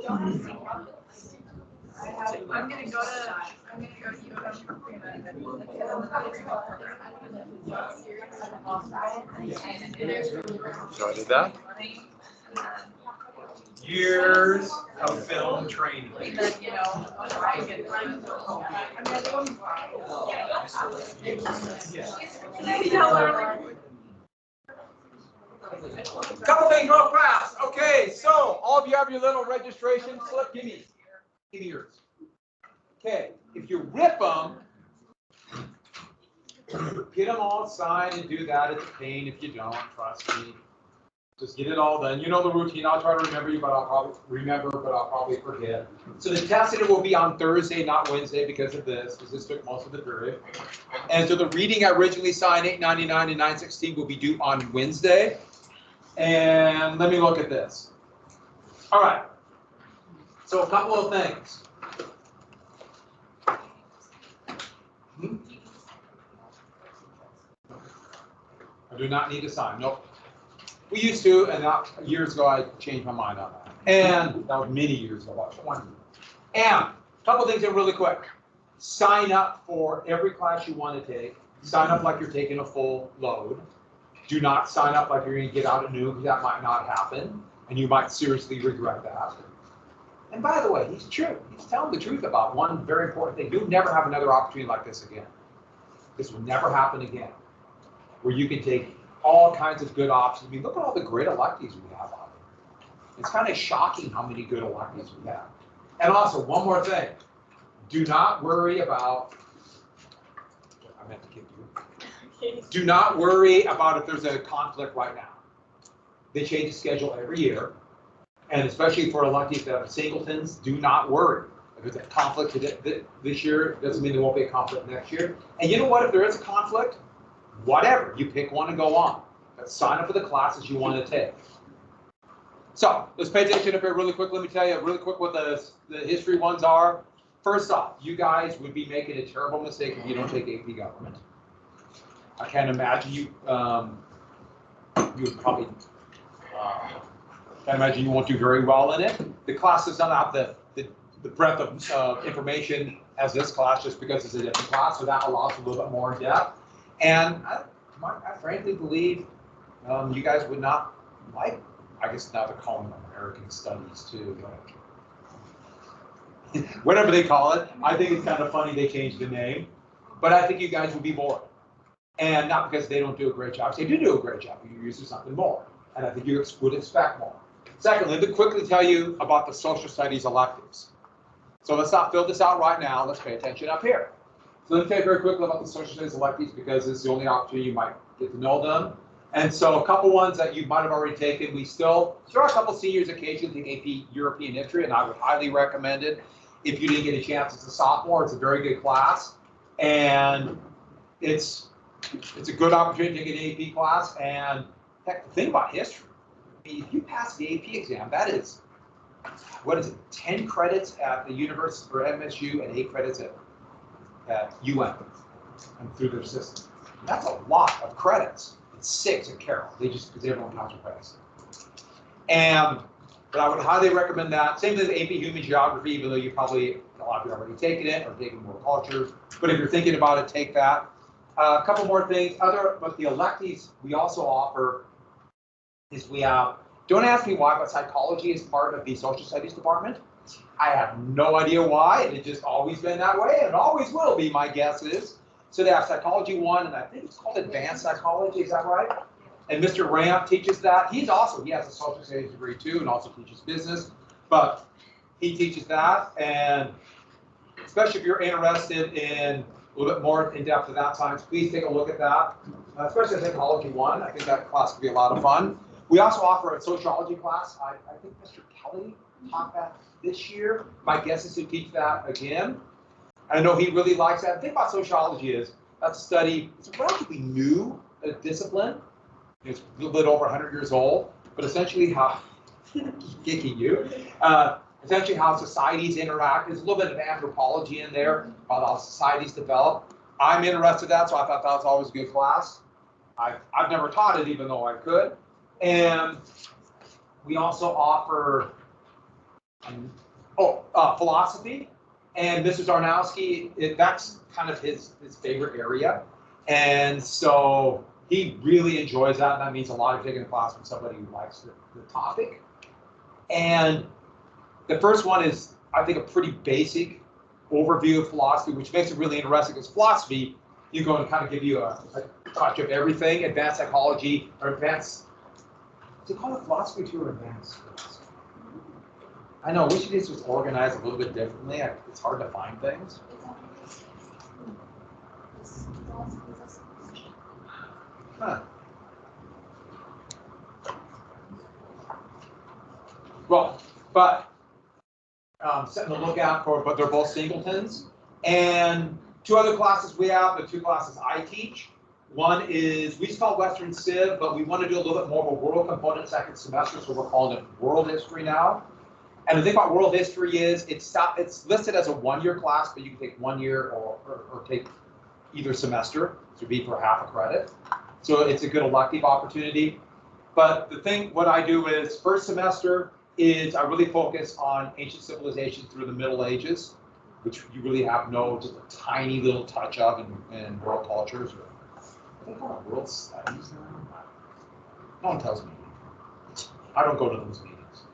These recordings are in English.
I'm gonna go to So I did that. Years of film training. Couple things real fast. Okay, so all of you have your little registration slip. Give me yours. Okay, if you rip them, get them all signed and do that. It's a pain if you don't. Trust me. Just get it all done. You know the routine. I'll try to remember you, but I'll probably forget. So the testing will be on Thursday, not Wednesday, because of this, because this took most of the period. And so the reading I originally signed 899 and 916 will be due on Wednesday. And let me look at this. All right. So a couple of things. I do not need to sign. Nope. We used to, and years ago I changed my mind on that. And that was many years ago, about 20. And a couple things that are really quick. Sign up for every class you want to take. Sign up like you're taking a full load. Do not sign up like you're going to get out at noon, because that might not happen, and you might seriously regret that. And by the way, he's true. He's telling the truth about one very important thing. You'll never have another opportunity like this again. This will never happen again, where you can take all kinds of good options. I mean, look at all the great electives we have out there. It's kind of shocking how many good electives we have. And also, one more thing. Do not worry about, I meant to give you. Do not worry about if there's a conflict right now. They change the schedule every year. And especially for electives that have singletons, do not worry. If there's a conflict this year, it doesn't mean there won't be a conflict next year. And you know what? If there is a conflict, whatever, you pick one and go on. But sign up for the classes you want to take. So let's pay attention up here really quick. Let me tell you really quick what the history ones are. First off, you guys would be making a terrible mistake if you don't take AP Government. I can't imagine you would probably, can't imagine you won't do very well in it. The class does not have the breadth of information as this class, just because it's a different class, so that allows a little bit more in depth. And I frankly believe you guys would not like, I guess now they're calling them American Studies too, but whatever they call it. I think it's kind of funny they changed the name, but I think you guys would be bored. And not because they don't do a great job. They do a great job. You're used to something more. And I think you would expect more. Secondly, let me quickly tell you about the social studies electives. So let's not fill this out right now. Let's pay attention up here. So let me tell you very quickly about the social studies electives, because this is the only opportunity you might get to know them. And so a couple ones that you might have already taken. There are a couple seniors occasionally take AP European History, and I would highly recommend it. If you didn't get a chance as a sophomore, it's a very good class. And it's a good opportunity to take an AP class. And heck, the thing about history, if you pass the AP exam, that is, 10 credits at the university or MSU and 8 credits at UM and through their system. That's a lot of credits. It's 6 at Carroll. Because everyone counts their credits. But I would highly recommend that. Same thing with AP Human Geography, even though a lot of you have already taken it or taken more cultures. But if you're thinking about it, take that. A couple more things. But the electives we also offer is we have, don't ask me why, but psychology is part of the social studies department. I have no idea why, and it's just always been that way, and it always will be, my guess is. So they have Psychology 1, and I think it's called Advanced Psychology, is that right? And Mr. Ramp teaches that. He's awesome. He has a social studies degree too, and also teaches business, but he teaches that. And especially if you're interested in a little bit more in depth of that science, please take a look at that, especially Psychology 1. I think that class could be a lot of fun. We also offer a sociology class. I think Mr. Kelly taught that this year. My guess is he'll teach that again. I know he really likes that. The thing about sociology is that's a study, it's a relatively new discipline. It's a little bit over 100 years old, but essentially how, kicking you, essentially how societies interact. There's a little bit of anthropology in there about how societies develop. I'm interested in that, so I thought that was always a good class. I've never taught it, even though I could. And we also offer Philosophy. And Mr. Zarnowski, that's kind of his favorite area. And so he really enjoys that. And that means a lot of taking a class from somebody who likes the topic. And the first one is, I think, a pretty basic overview of philosophy, which makes it really interesting because philosophy, you're going to kind of give you a touch of everything, advanced psychology, or advanced, do you call it philosophy too, or advanced philosophy? I know, we should just organize a little bit differently. It's hard to find things. Huh. Well, but setting the lookout for, but they're both singletons. And two other classes we have, the two classes I teach. One is, we call Western Civ, but we want to do a little bit more of a world component second semester, so we're calling it World History now. And the thing about world history is it's listed as a one-year class, but you can take 1 year or take either semester, so be for half a credit. So it's a good elective opportunity. But the thing, what I do is first semester is I really focus on ancient civilization through the Middle Ages, which you really have just a tiny little touch of in world cultures. They call it world studies now. No one tells me. I don't go to those meetings.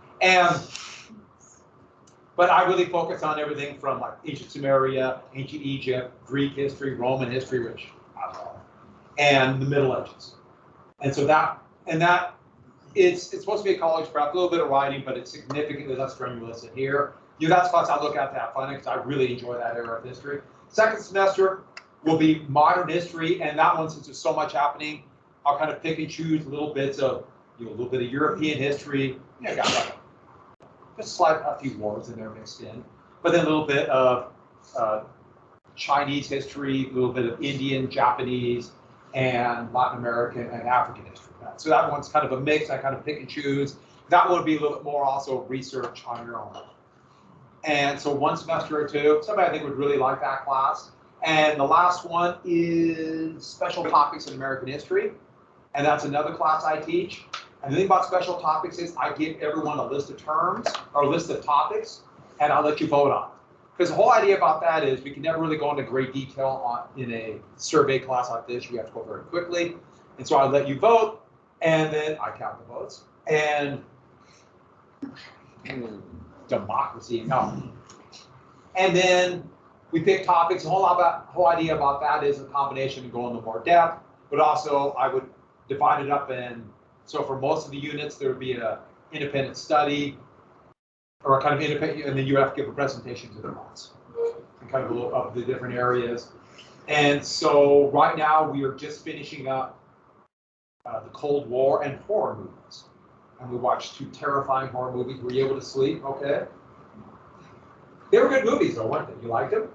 But I really focus on everything from like ancient Sumeria, ancient Egypt, Greek history, Roman history, which I love, and the Middle Ages. And so it's supposed to be a college prep, a little bit of writing, but it's significantly less strenuous in here. That's class I look at to have fun because I really enjoy that era of history. Second semester will be modern history, and that one, since there's so much happening, I'll kind of pick and choose little bits of, a little bit of European history. Got like just slide a few wars in there mixed in, but then a little bit of Chinese history, a little bit of Indian, Japanese, and Latin American and African history. So that one's kind of a mix. I kind of pick and choose. That one would be a little bit more also research on your own. And so one semester or two, somebody I think would really like that class. And the last one is special topics in American history. And that's another class I teach. And the thing about special topics is I give everyone a list of terms or a list of topics, and I'll let you vote on it. Because the whole idea about that is we can never really go into great detail in a survey class like this. You have to go very quickly. And so I let you vote, and then I count the votes. And democracy, no. And then we pick topics. The whole idea about that is a combination to go into more depth, but also I would divide it up so for most of the units, there would be an independent study or a kind of independent, and then you have to give a presentation to the class and kind of a little of the different areas. And so right now we are just finishing up the Cold War and horror movies. And we watched 2 terrifying horror movies. Were you able to sleep? Okay. They were good movies though, weren't they? You liked them?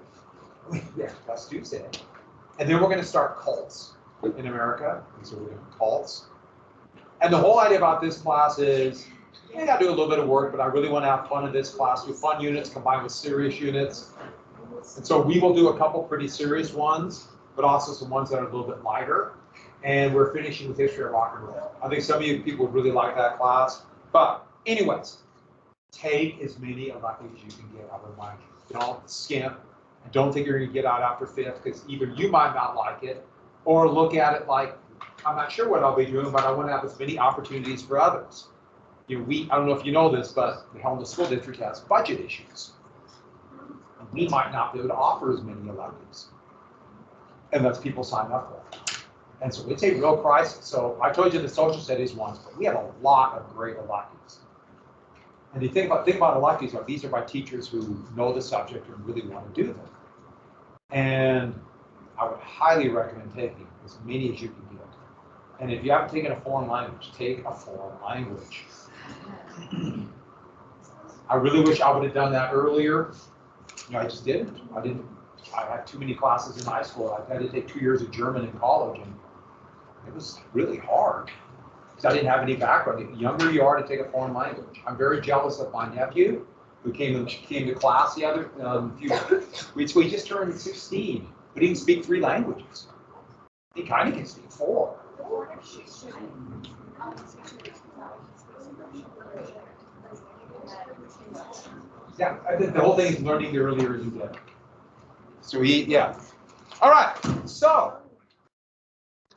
Yeah, that's Tuesday. And then we're going to start cults in America. And so we're doing cults. And the whole idea about this class is, I got to do a little bit of work, but I really want to have fun in this class, do fun units combined with serious units. And so we will do a couple pretty serious ones, but also some ones that are a little bit lighter. And we're finishing with history of rock and roll. I think some of you people would really like that class. But anyways, take as many electives as you can get, I remind you. Don't skimp. And don't think you're going to get out after 5th, because either you might not like it, or look at it like, I'm not sure what I'll be doing, but I want to have as many opportunities for others. I don't know if you know this, but the Helena School District has budget issues. And we might not be able to offer as many electives unless people sign up for it. And so it's a real crisis. So I told you the social studies ones, but we have a lot of great electives. And you think about electives, these are by teachers who know the subject and really want to do them. And I would highly recommend taking as many as you can get. And if you haven't taken a foreign language, take a foreign language. I really wish I would have done that earlier. I just didn't. I had too many classes in high school. I had to take 2 years of German in college, and it was really hard because I didn't have any background. The younger you are to take a foreign language. I'm very jealous of my nephew who came to class the other few weeks. We just turned 16, but he can speak 3 languages. He kind of can speak 4. Yeah, I think the whole thing is learning the earlier you get. So yeah. All right, so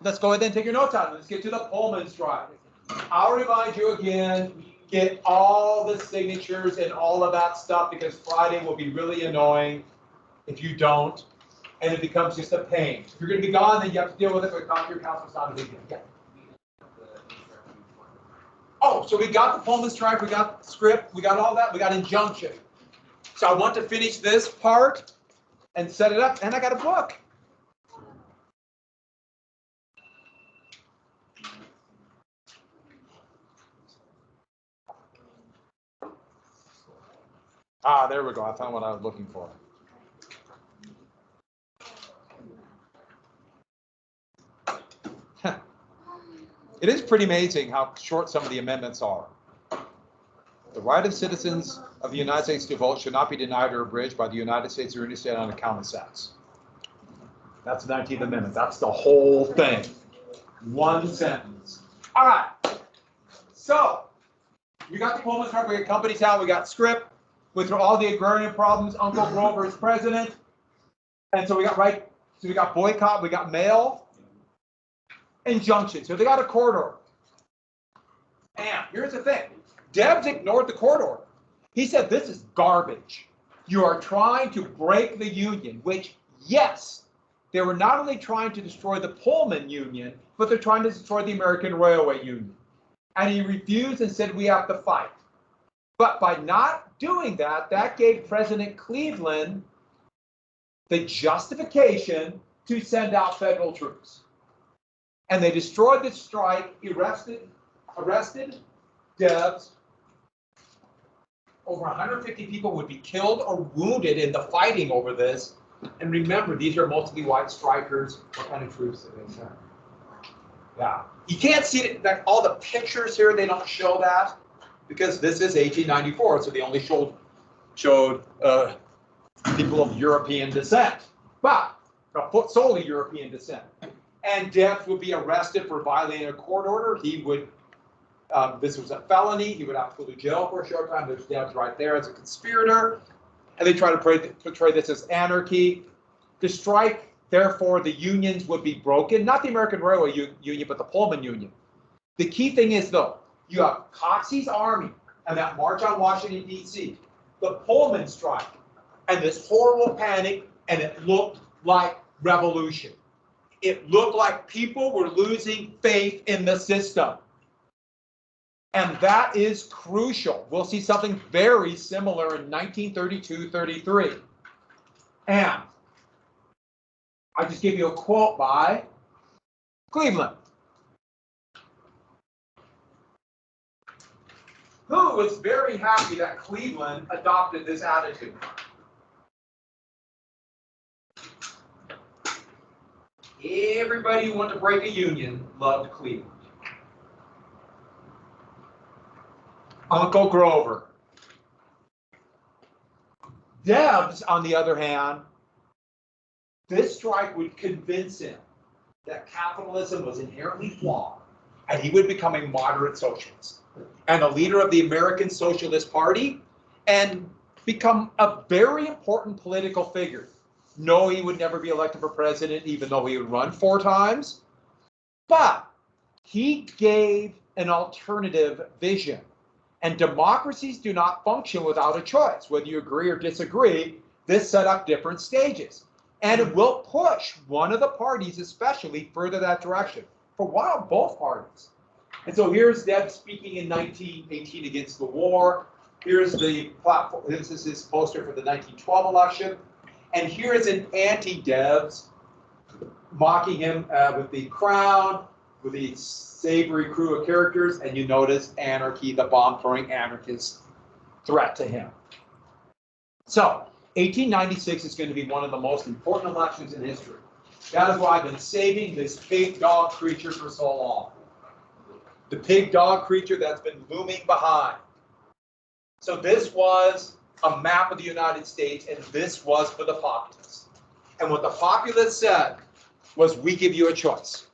let's go ahead and take your notes out. Let's get to the Pullman strike. I'll remind you again, get all the signatures and all of that stuff because Friday will be really annoying if you don't, and it becomes just a pain. If you're going to be gone, then you have to deal with it, but talk to your counsel, it's not a big deal. Yeah. Oh, so we got the Pullman strike, we got the script, we got all that, we got injunction. So I want to finish this part and set it up, and I got a book. Ah, there we go. I found what I was looking for. It is pretty amazing how short some of the amendments are. The right of citizens of the United States to vote should not be denied or abridged by the United States or any state on account of sex. That's the 19th Amendment. That's the whole thing. One sentence. All right. So, we got the Pullman strike, we got Company Town, we got script, went through all the agrarian problems, Uncle Grover is president. And so we got boycott, we got mail, injunction. So they got a court order. And here's the thing. Debs ignored the court order. He said, this is garbage. You are trying to break the union, which, yes, they were not only trying to destroy the Pullman union, but they're trying to destroy the American Railway Union. And he refused and said, we have to fight. But by not doing that, that gave President Cleveland the justification to send out federal troops. And they destroyed the strike, arrested Debs. Over 150 people would be killed or wounded in the fighting over this. And remember, these are mostly white strikers. What kind of troops did they send? Yeah. You can't see it, like all the pictures here, they don't show that because this is 1894, so they only showed people of European descent, but solely European descent. And Debs would be arrested for violating a court order. He would, this was a felony. He would have to go to jail for a short time. There's Debs right there as a conspirator. And they try to portray this as anarchy. The strike, therefore, the unions would be broken. Not the American Railway Union, but the Pullman Union. The key thing is, though, you have Coxey's Army and that march on Washington, D.C., the Pullman strike, and this horrible panic, and it looked like revolution. It looked like people were losing faith in the system. And that is crucial. We'll see something very similar in 1932-33. And I just gave you a quote by Cleveland, who was very happy that Cleveland adopted this attitude. Everybody who wanted to break a union loved Cleveland. Uncle Grover. Debs, on the other hand, this strike would convince him that capitalism was inherently flawed, and he would become a moderate socialist and a leader of the American Socialist Party and become a very important political figure. No, he would never be elected for president, even though he would run 4 times. But he gave an alternative vision. And democracies do not function without a choice. Whether you agree or disagree, this set up different stages. And it will push one of the parties especially further that direction. For a while, both parties. And so here's Debs speaking in 1918 against the war. Here's the platform. This is his poster for the 1912 election. And here is an anti-Debs mocking him with the crown, with the savory crew of characters, and you notice anarchy, the bomb-throwing anarchist threat to him. So, 1896 is going to be one of the most important elections in history. That is why I've been saving this pig dog creature for so long. The pig dog creature that's been looming behind. So this was a map of the United States, and this was for the populists. And what the populists said was, we give you a choice.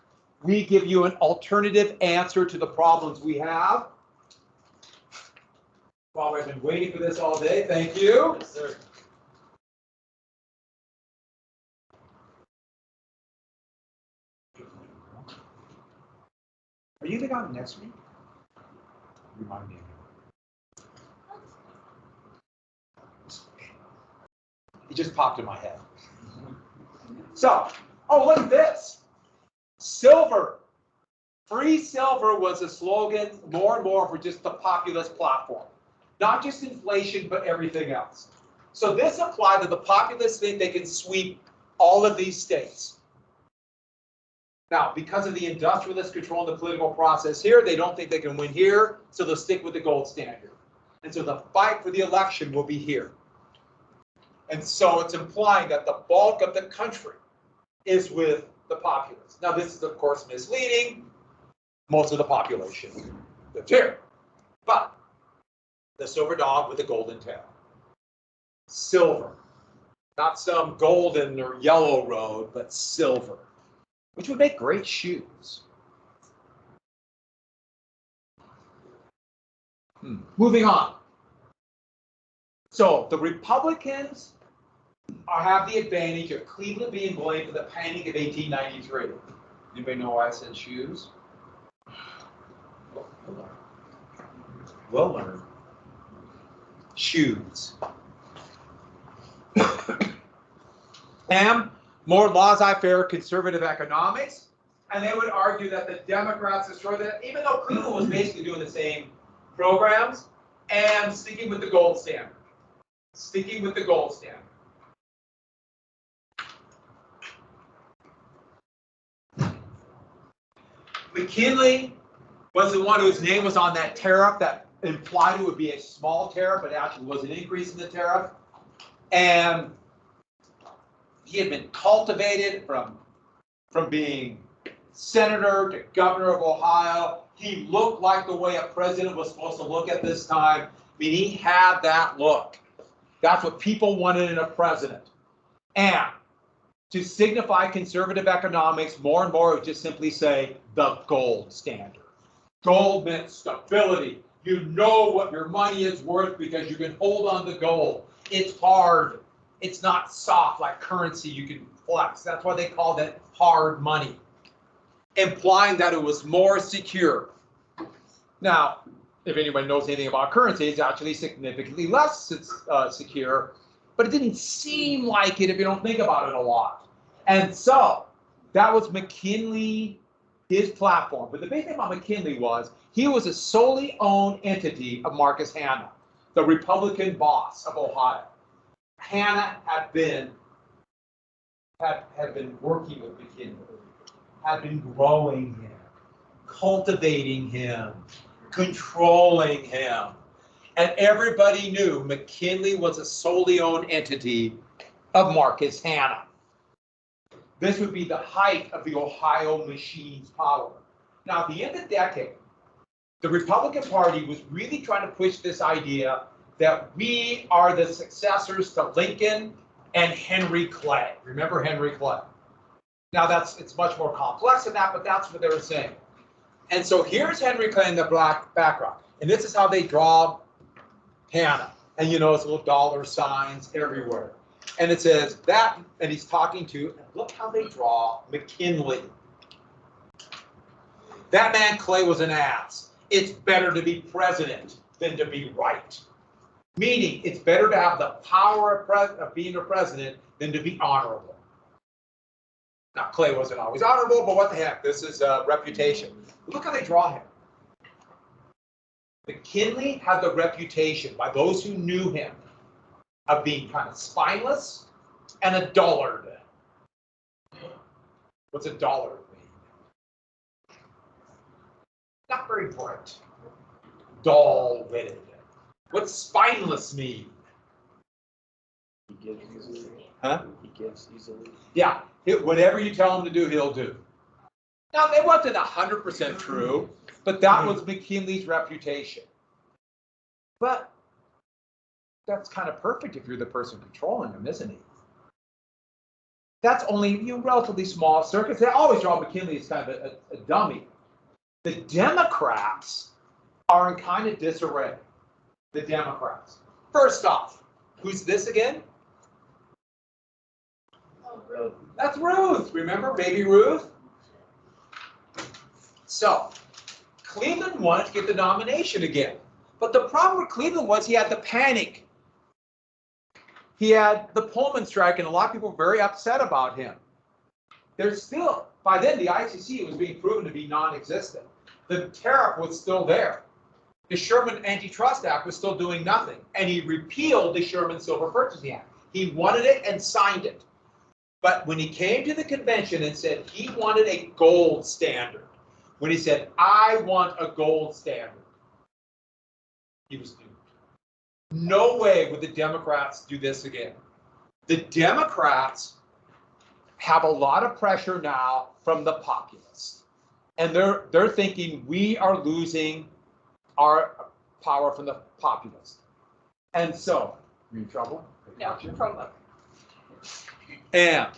We give you an alternative answer to the problems we have. Bob, I've been waiting for this all day. Thank you. Yes, sir. Are you going on next week? Remind me. It just popped in my head. So, oh, look at this. Silver. Free silver was a slogan more and more for just the populist platform. Not just inflation, but everything else. So this applied to the populists think they can sweep all of these states. Now, because of the industrialists controlling the political process here, they don't think they can win here, so they'll stick with the gold standard. And so the fight for the election will be here. And so it's implying that the bulk of the country is with the populists. Now, this is, of course, misleading. Most of the population lives here. But the silver dog with the golden tail. Silver. Not some golden or yellow road, but silver, which would make great shoes. Moving on. So the Republicans have the advantage of Cleveland being blamed for the Panic of 1893. Anybody know why I said shoes? We'll learn. Shoes. And more laissez-faire conservative economics. And they would argue that the Democrats destroyed that, even though Cleveland was basically doing the same programs and sticking with the gold standard. Sticking with the gold standard. McKinley was the one whose name was on that tariff that implied it would be a small tariff, but actually was an increase in the tariff. And he had been cultivated from being senator to governor of Ohio. He looked like the way a president was supposed to look at this time. I mean, he had that look. That's what people wanted in a president. And to signify conservative economics, more and more it would just simply say the gold standard. Gold meant stability. You know what your money is worth because you can hold on to gold. It's hard. It's not soft like currency you can flex. That's why they called it hard money, implying that it was more secure. Now, if anybody knows anything about currency, it's actually significantly less secure, but it didn't seem like it if you don't think about it a lot. And so that was McKinley, his platform. But the big thing about McKinley was he was a solely owned entity of Marcus Hanna, the Republican boss of Ohio. Hanna had been working with McKinley, had been growing him, cultivating him, controlling him. And everybody knew McKinley was a solely owned entity of Marcus Hanna. This would be the height of the Ohio machine's power. Now, at the end of the decade, the Republican Party was really trying to push this idea that we are the successors to Lincoln and Henry Clay. Remember Henry Clay? Now, it's much more complex than that, but that's what they were saying. And so here's Henry Clay in the black background. And this is how they draw Hanna. And you know, it's little dollar signs everywhere. And it says that, and he's talking to, look how they draw McKinley. That man Clay was an ass. It's better to be president than to be right. Meaning, it's better to have the power of being a president than to be honorable. Now, Clay wasn't always honorable, but what the heck, this is a reputation. Look how they draw him. McKinley had the reputation, by those who knew him, of being kind of spineless and a dullard. What's a dullard mean? Not very bright. Dull-witted. What's spineless mean? He gives easily. Huh? He gives easily. Yeah, whatever you tell him to do, he'll do. Now, it wasn't 100% true, but that was McKinley's reputation. But that's kind of perfect if you're the person controlling him, isn't he? That's only relatively small circuits. They always draw McKinley as kind of a dummy. The Democrats are in kind of disarray. the Democrats. First off, who's this again? That's Ruth. Remember baby Ruth? So, Cleveland wanted to get the nomination again. But the problem with Cleveland was he had the panic. He had the Pullman strike, and a lot of people were very upset about him. There's still, by then, the ICC was being proven to be non-existent. The tariff was still there. The Sherman Antitrust Act was still doing nothing, and he repealed the Sherman Silver Purchasing Act. He wanted it and signed it. But when he came to the convention and said he wanted a gold standard, when he said, I want a gold standard, he was doomed. No way would the Democrats do this again. The Democrats have a lot of pressure now from the populists. And they're thinking we are losing our power from the populists. And so, are you in trouble? No, Chromebook. And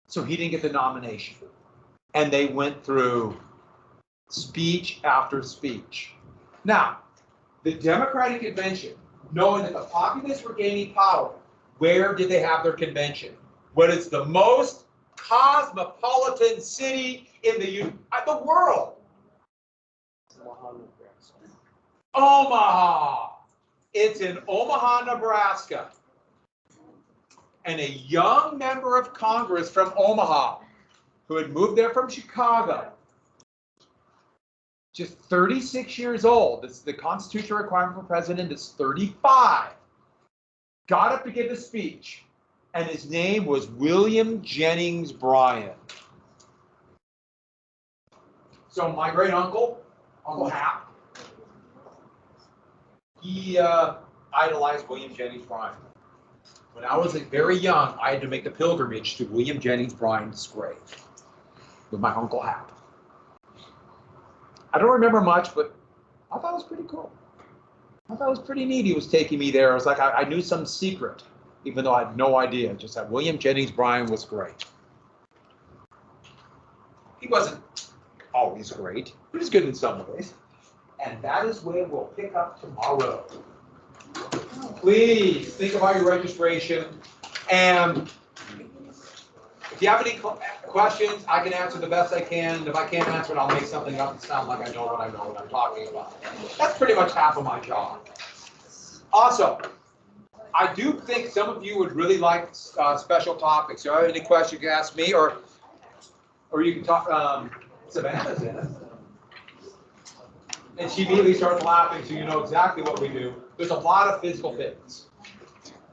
so he didn't get the nomination. And they went through speech after speech. Now, the Democratic Convention, knowing that the populists were gaining power, where did they have their convention? What is the most cosmopolitan city in the world? Omaha. It's in Omaha, Nebraska. And a young member of Congress from Omaha, who had moved there from Chicago, just 36 years old, this is the constitutional requirement for president is 35, got up to give a speech, and his name was William Jennings Bryan. So my great uncle, Uncle Hap, he idolized William Jennings Bryan. When I was very young, I had to make the pilgrimage to William Jennings Bryan's grave with my Uncle Hap. I don't remember much, but I thought it was pretty cool. I thought it was pretty neat he was taking me there. It was like I knew some secret, even though I had no idea. Just that William Jennings Bryan was great. He wasn't always great. He was good in some ways. And that is where we'll pick up tomorrow. Please think about your registration. And if you have any questions, I can answer the best I can. If I can't answer it, I'll make something up and sound like I know what I'm talking about. That's pretty much half of my job. Also, I do think some of you would really like special topics. If you have any questions, you can ask me, or you can talk. Savannah's in it. And she immediately starts laughing, so you know exactly what we do. There's a lot of physical fitness.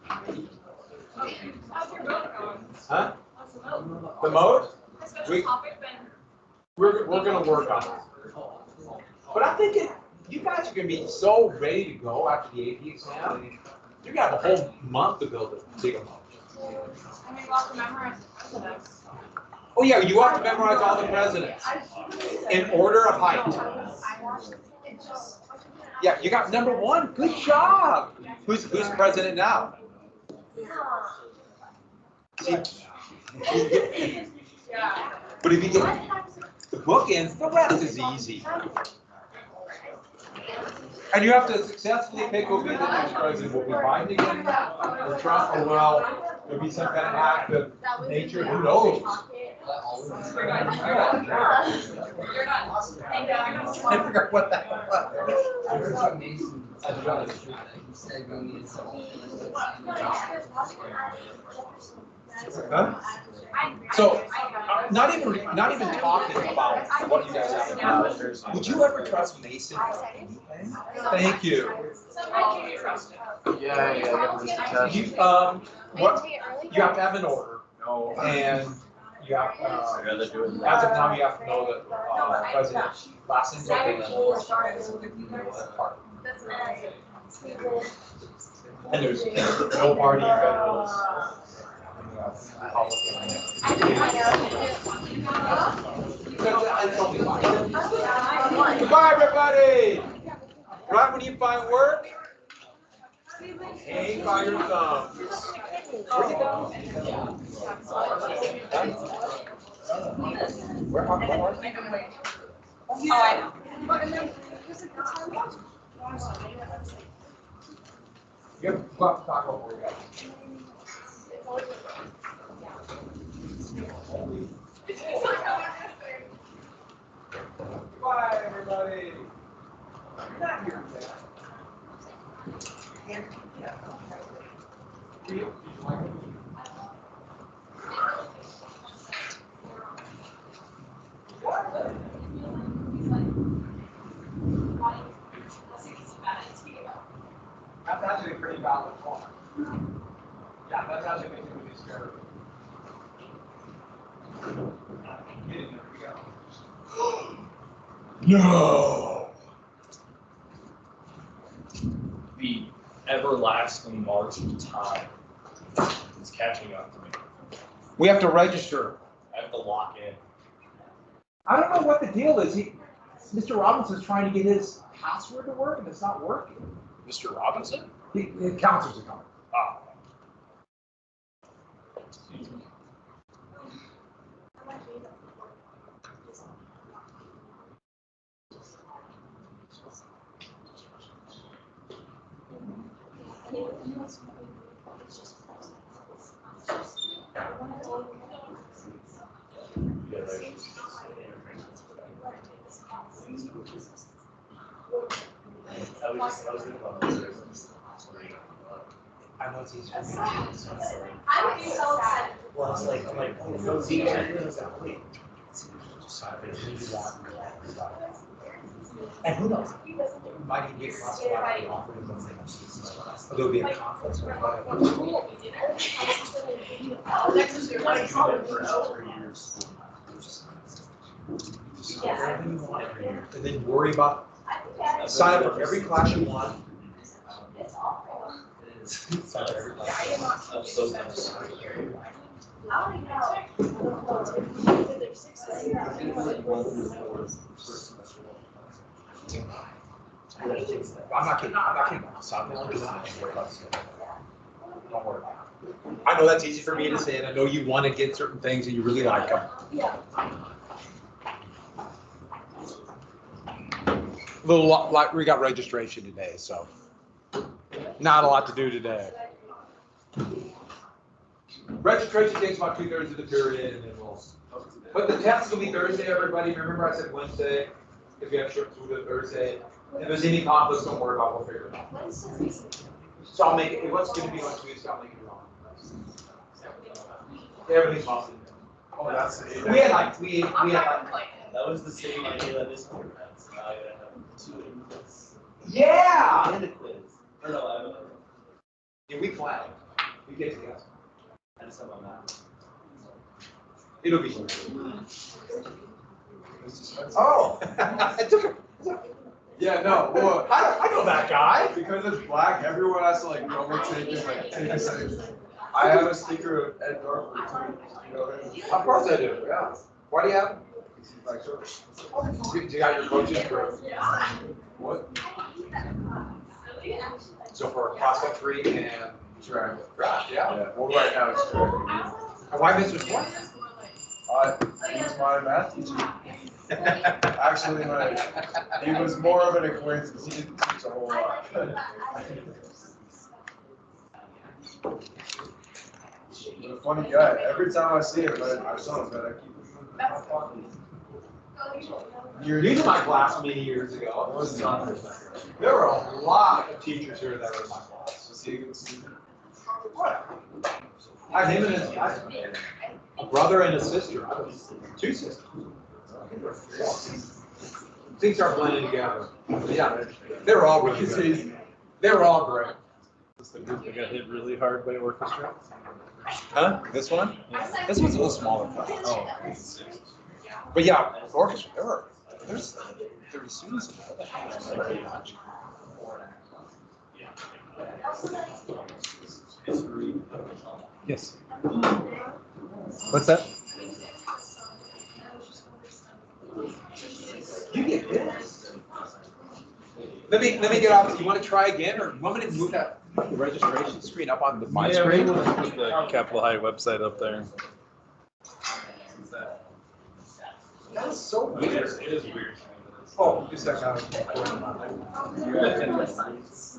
How's your boat going? Huh? The mode? We're going to work on it. But I'm thinking, you guys are going to be so ready to go after the AP exam. You're going to have a whole month to build a big emotion. I mean, we'll have to memorize the presidents. Oh yeah, you have to memorize all the presidents in order of height. Yeah, you got number one. Good job. Who's president now? See, but if you get the bookends, the rest is easy. And you have to successfully pick who will be the next president. Will be Biden again, or Trump, or well, there'll be some kind of act of nature. Who knows? You're not. I forgot what that was. Huh? So, not even talking about what you guys have to do. Would you ever trust Mason with anything? Thank you. Yeah. You, what, you have to have an order, and you have, as of now, you have to know the president's last name's okay. And there's no party federalists. Goodbye, everybody. Right when you find work, hang by your thumbs. Where'd you go? Where are you? Oh, I know. Yep, talk over it. Bye, everybody. You're not here yet. That's actually a pretty valid point. Yeah, that's actually makes it really scary. Here we go. No. The everlasting march of time is catching up to me. We have to register. I have to lock in. I don't know what the deal is. Mr. Robinson's trying to get his password to work and it's not working. Mr. Robinson? The counselors are coming. Ah. Yeah, right. I was thinking about this. I know it's easier. I'm so excited. Well, it's like, I'm like, oh, no, it's easier. Wait. And who knows? Might even get lost by the offer of something. There'll be a conference. And then worry about, sign up for every class you want. Sign up for every class. I'm so nice. I'm not kidding. I'm not kidding. Sign up for don't worry about it. I know that's easy for me to say, and I know you want to get certain things and you really like them. Yeah. A little like we got registration today, so not a lot to do today. Registration takes about 2/3 of the period, and then we'll. But the test will be Thursday, everybody. Remember I said Wednesday, if you have short through to Thursday. If there's any conflicts, don't worry about it. We'll figure it out. So I'll make it. What's going to be on Tuesday? I'll make it wrong. Everything's possible. Oh, that's the We had like we had like. That was the same idea that this one had. So now I gotta have 2 inputs. Yeah. And a quiz. Or no, I don't know. Yeah, we planned. We get together. I just have my math. It'll be. Oh, it took him. Yeah, no, well, I know that guy. because it's black, everyone has to like double take it, like take a second. I have a sticker of Ed Norford too, you know him? Of course I do. Yeah. Why do you have him? Like, sure. You got your coaches for What? so for CrossFit 3 and Track. track. Yeah. Yeah, well, right now it's track. And why Mr. Sport? He's my math teacher. Actually, he was more of an acquaintance, he didn't teach a whole lot. But a funny guy, every time I see him, I saw him, but I keep him in my pocket. You were my class many years ago. There were a lot of teachers here that were in my class. Was he a good student? What? I had him and his, a brother and a sister. I was 2 sisters. Things are blending together. But yeah, they were all really good. They were all great. Is the group that got hit really hard by orchestra? Huh? This one? This one's a little smaller. Oh. But yeah, orchestra, there's 30 students in there. That's very much. Yes. What's that? You get this. Let me get off. You want to try again, or you want me to move that registration screen up on my Yeah, screen? we'll put the Capital High website up there. That is so weird. It is weird. Oh, just a second. You got 10 minutes.